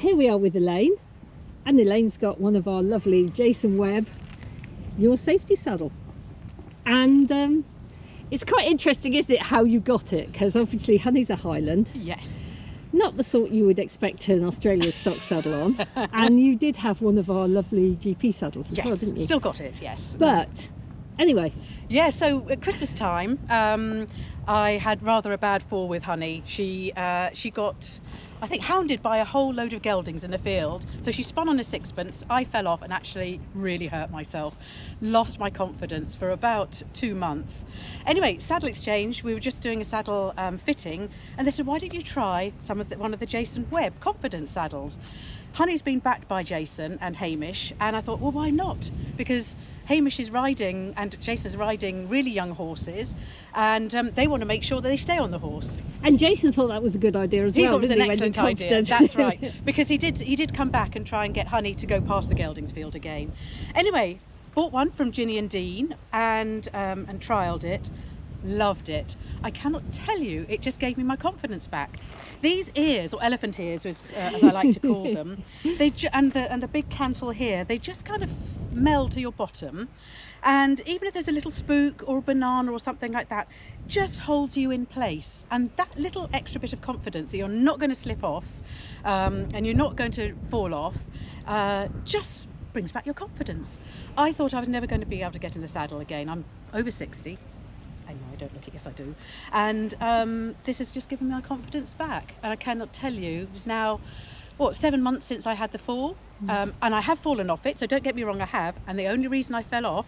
here we are with Elaine, and Elaine's got one of our lovely Jason Webb Your Safety saddle. And it's quite interesting, isn't it, how you got it? Because obviously Honey's a Highland. Yes. Not the sort you would expect an Australian stock saddle on. And you did have one of our lovely GP saddles as well, didn't you? Still got it, yes. But anyway. Yeah, so at Christmas time, I had rather a bad fall with Honey. She got, I think, hounded by a whole load of geldings in a field. So she spun on a sixpence. I fell off and actually really hurt myself. Lost my confidence for about 2 months. Anyway, saddle exchange, we were just doing a saddle fitting, and they said, why don't you try one of the Jason Webb confidence saddles? Honey's been backed by Jason and Hamish, and I thought, well, why not? Because Hamish is riding and Jason's riding really young horses, and they want to make sure that they stay on the horse. And Jason thought that was a good idea as well. He thought it was an excellent idea. That's right, because he did come back and try and get Honey to go past the geldings field again. Anyway, bought one from Ginny and Dean and trialled it. Loved it. I cannot tell you, it just gave me my confidence back. These ears, or elephant ears as I like to call them, and the big cantle here, they just kind of meld to your bottom, and even if there's a little spook or a banana or something like that, just holds you in place. And that little extra bit of confidence that you're not going to slip off and you're not going to fall off just brings back your confidence. I thought I was never going to be able to get in the saddle again. I'm over 60. I know I don't look it, yes I do. And this has just given me my confidence back. And I cannot tell you, it's now, 7 months since I had the fall. And I have fallen off it, so don't get me wrong, I have. And the only reason I fell off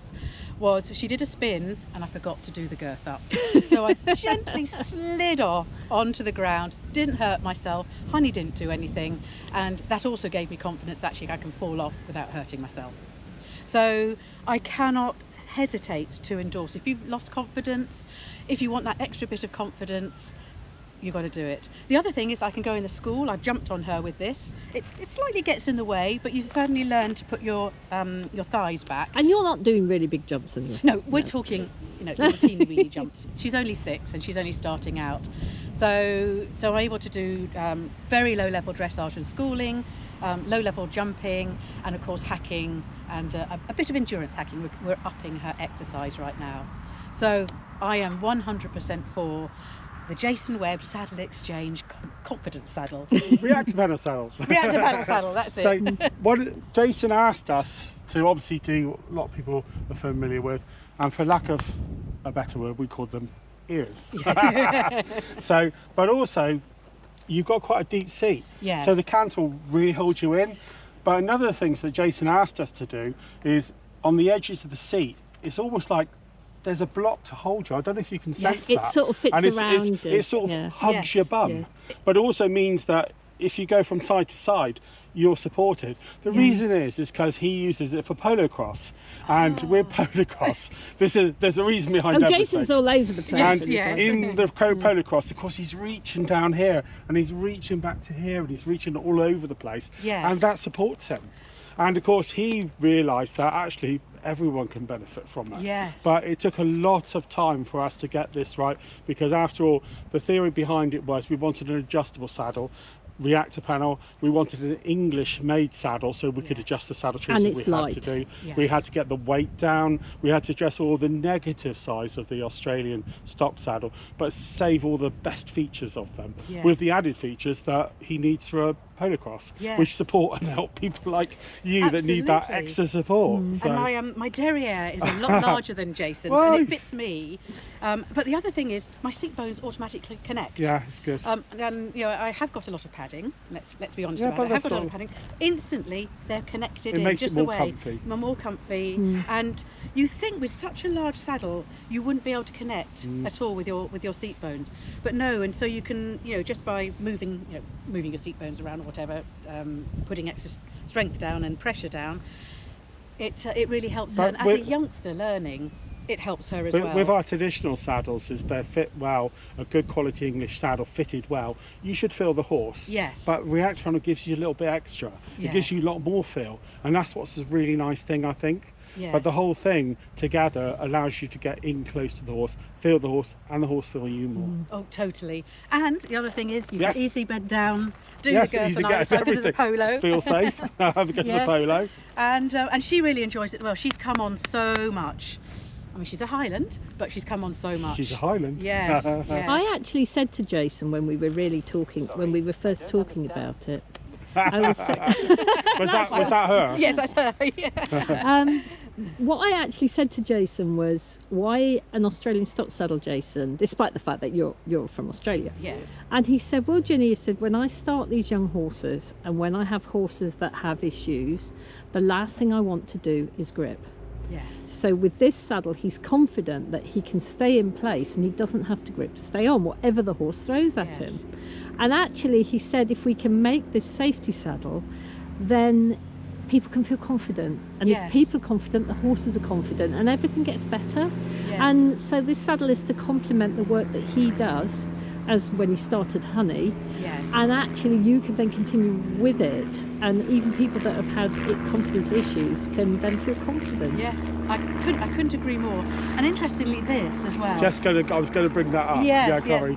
was she did a spin and I forgot to do the girth up. So I gently slid off onto the ground, didn't hurt myself, Honey didn't do anything. And that also gave me confidence that actually I can fall off without hurting myself. So I cannot hesitate to endorse. If you've lost confidence, if you want that extra bit of confidence, you've got to do it. The other thing is I can go in the school. I've jumped on her with this. It slightly gets in the way, but you certainly learn to put your thighs back. And you're not doing really big jumps anyway. No, we're talking, little teeny weeny jumps. She's only 6 and she's only starting out. So I'm able to do very low level dressage and schooling, low level jumping, and of course hacking, and a bit of endurance hacking. We're upping her exercise right now. So I am 100% for the Jason Webb Saddle Exchange Confidence Saddle. ReactorPanel saddle. ReactorPanel saddle, that's it. So what Jason asked us to obviously do, a lot of people are familiar with, and for lack of a better word, we called them ears. So, but also, you've got quite a deep seat. Yes. So the cantle really holds you in. But another of the things that Jason asked us to do is on the edges of the seat, it's almost like there's a block to hold you. I don't know if you can sense that. It sort of fits around you. It sort of hugs your bum. But it also means that if you go from side to side, you're supported. The reason is because he uses it for polo cross, and we're polo cross. There's a reason behind everything. Jason's all over the place. And in the polo cross, of course, he's reaching down here, and he's reaching back to here, and he's reaching all over the place. Yes. And that supports him. And of course, he realised that actually everyone can benefit from that. Yes. But it took a lot of time for us to get this right, because after all, the theory behind it was we wanted an adjustable saddle, ReactorPanel, we wanted an English made saddle so we could adjust the saddle choices we had to do. Yes. We had to get the weight down, we had to address all the negative sides of the Australian stock saddle, but save all the best features of them, with the added features that he needs for a polo cross, which support and help people like you that need that extra support. So. And my derriere is a lot larger than Jason's, and it fits me. But the other thing is my seat bones automatically connect. Yeah, it's good. And I have got a lot of padding. Let's be honest about it. I have got a lot of padding. Instantly, they're connected in just the way. More comfy. And you think with such a large saddle, you wouldn't be able to connect at all with your seat bones, but no. And so you can, just by moving your seat bones around or whatever, putting extra strength down and pressure down, it really helps her. And as a youngster learning, it helps her as well. With our traditional saddles, is they fit well, a good quality English saddle fitted well, you should feel the horse. Yes. But ReactorPanel gives you a little bit extra. It gives you a lot more feel, and that's what's a really nice thing, I think. but the whole thing together allows you to get in close to the horse, feel the horse, and the horse feel you more. Oh, totally. And the other thing is you can easily bed down, do the girth easy on either side because of the polo. Feel safe because of the polo. And she really enjoys it. Well, she's come on so much. I mean, she's a Highland, but she's come on so much. She's a Highland. Yes, yes. I actually said to Jason when we were really talking, when we were first talking about it, I was was that her? Yes, that's her. Yeah. What I actually said to Jason was, why an Australian stock saddle, Jason, despite the fact that you're from Australia? Yeah. And he said, well, Ginny, he said, when I start these young horses and when I have horses that have issues, the last thing I want to do is grip. Yes. So with this saddle, he's confident that he can stay in place and he doesn't have to grip to stay on whatever the horse throws at him. And actually, he said, if we can make this safety saddle, then people can feel confident. And if people are confident, the horses are confident and everything gets better. Yes. And so this saddle is to complement the work that he does as when he started Honey. Yes. And actually you can then continue with it, and even people that have had confidence issues can then feel confident. Yes, I couldn't agree more. And interestingly, this as well. I was going to bring that up. Yes, yeah, sorry.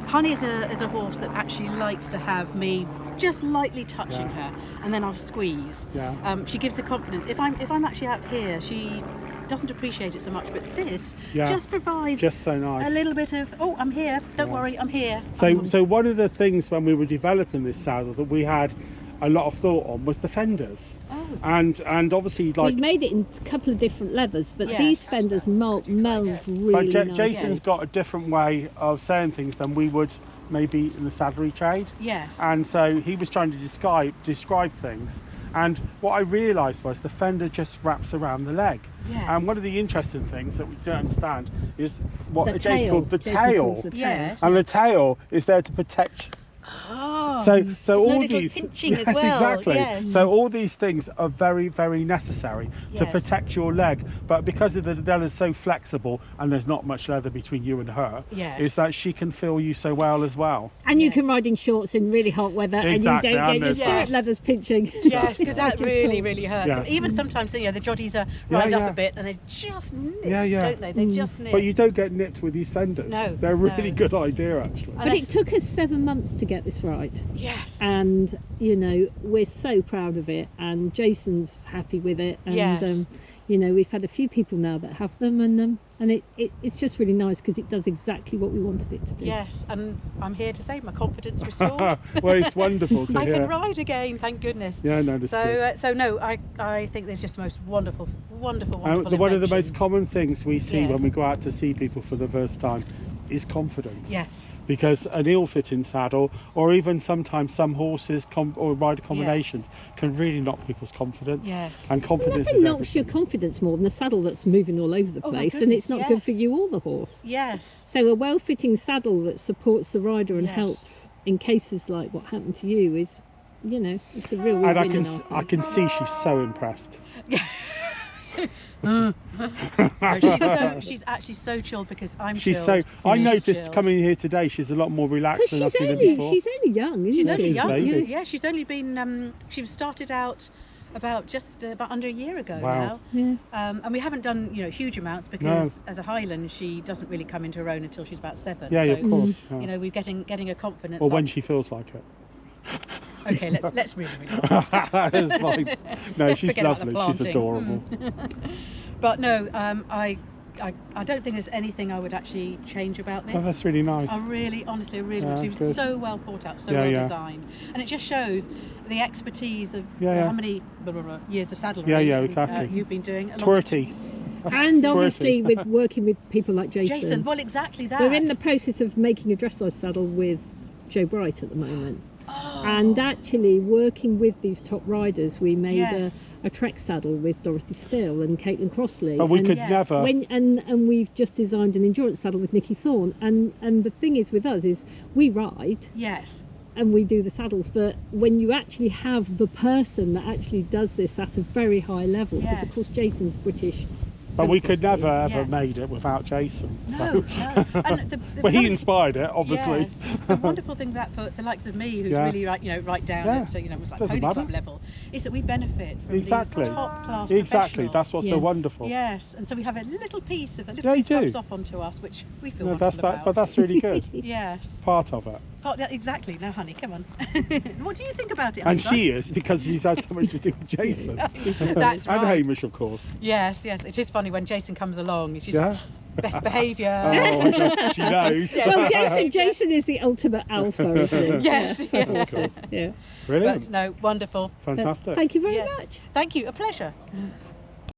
Honey is a horse that actually likes to have me just lightly touching her, and then I'll squeeze. Yeah. She gives her confidence. If I'm actually out here, she doesn't appreciate it so much, but this just provides so nice. A little bit of, oh, I'm here, don't worry, I'm here. So one of the things when we were developing this saddle that we had a lot of thought on was the fenders. And obviously, like, we've made it in a couple of different leathers, but these fenders meld really nice. Jason's got a different way of saying things than we would maybe in the saddlery trade. Yes. And so he was trying to describe things. And what I realised was the fender just wraps around the leg. Yes. And one of the interesting things that we don't understand is what Jason tail. called the tail. Yes. And the tail is there to protect. Oh, so all these pinching as yes, well. exactly. Yes. So all these things are very, very necessary to protect your leg. But because of the leather's so flexible and there's not much leather between you and her, is that she can feel you so well as well. And you can ride in shorts in really hot weather, and you don't get your stirrup leathers pinching. Yes, because that really, cool. really hurts. Yes. Even sometimes, the joddies are right up a bit, and they just nip, don't they? They just nip. But you don't get nipped with these fenders. No, they're a really good idea, actually. But it took us 7 months to get this right. Yes. And we're so proud of it, and Jason's happy with it, and we've had a few people now that have them, and it's just really nice because it does exactly what we wanted it to do. Yes, and I'm here to say my confidence restored. Well, it's wonderful to hear. I can ride again, thank goodness. Yeah, no, that's good. So no, I think there's just the most wonderful one of the most common things we see when we go out to see people for the first time is confidence. Yes. Because an ill-fitting saddle, or even sometimes some horses or rider combinations, can really knock people's confidence. Yes. And confidence Nothing knocks your confidence more than a saddle that's moving all over the place, and it's not good for you or the horse. Yes. So a well-fitting saddle that supports the rider and helps in cases like what happened to you is, it's a real win. And I can see she's so impressed. She's actually so chilled because I'm chilled. So I noticed coming here today she's a lot more relaxed than I've seen her before. She's only young, isn't she? She's only young. Yeah, she's only been she started out about under a year ago now. Yeah. And we haven't done huge amounts because as a Highland she doesn't really come into her own until she's about 7. Yeah, so, of course. We're getting a confidence. Or when she feels like it. Okay, let's really It's fine. No, she's lovely. She's adorable. But no, I don't think there's anything I would actually change about this. Oh, that's really nice. I really, honestly, would. It was so well thought out, so well designed, and it just shows the expertise of how many years of saddlery exactly. you've been doing. Torty. And obviously with working with people like Jason. Well, exactly that. We're in the process of making a dressage saddle with Joe Bright at the moment. And actually working with these top riders, we made a trek saddle with Dorothy Still and Caitlin Crossley. But we could never. And we've just designed an endurance saddle with Nikki Thorne. And the thing is with us is we ride. Yes. And we do the saddles, but when you actually have the person that actually does this at a very high level, because of course Jason's British But we could Filipos never team. ever Yes. made it without Jason. No, So. no. And Well, he inspired it, obviously. Yes. The wonderful thing about for the likes of me, who's Yeah. really right down Yeah. at, so it was like Doesn't pony club matter. level, is that we benefit from Exactly. these top class Exactly. professionals. That's what's Yeah. so wonderful. Yes, and so we have a little piece of that. Yeah, Little you piece rubs do. off onto us, which we feel No, wonderful about. but that's really good. Yes. Part of it. Oh, yeah, exactly. Now, honey, come on. What do you think about it? And honey? she is, because she's had so much to do with Jason. That's And right. Hamish, of course. Yes, yes. It is funny when Jason comes along. She's Yeah. best behaviour. Oh, my God, she knows. Well, Jason is the ultimate alpha, isn't he? Yes, Yeah, for yes. horses, yeah. Brilliant. But no, wonderful. Fantastic. Thank you very Yes. much. Thank you. A pleasure.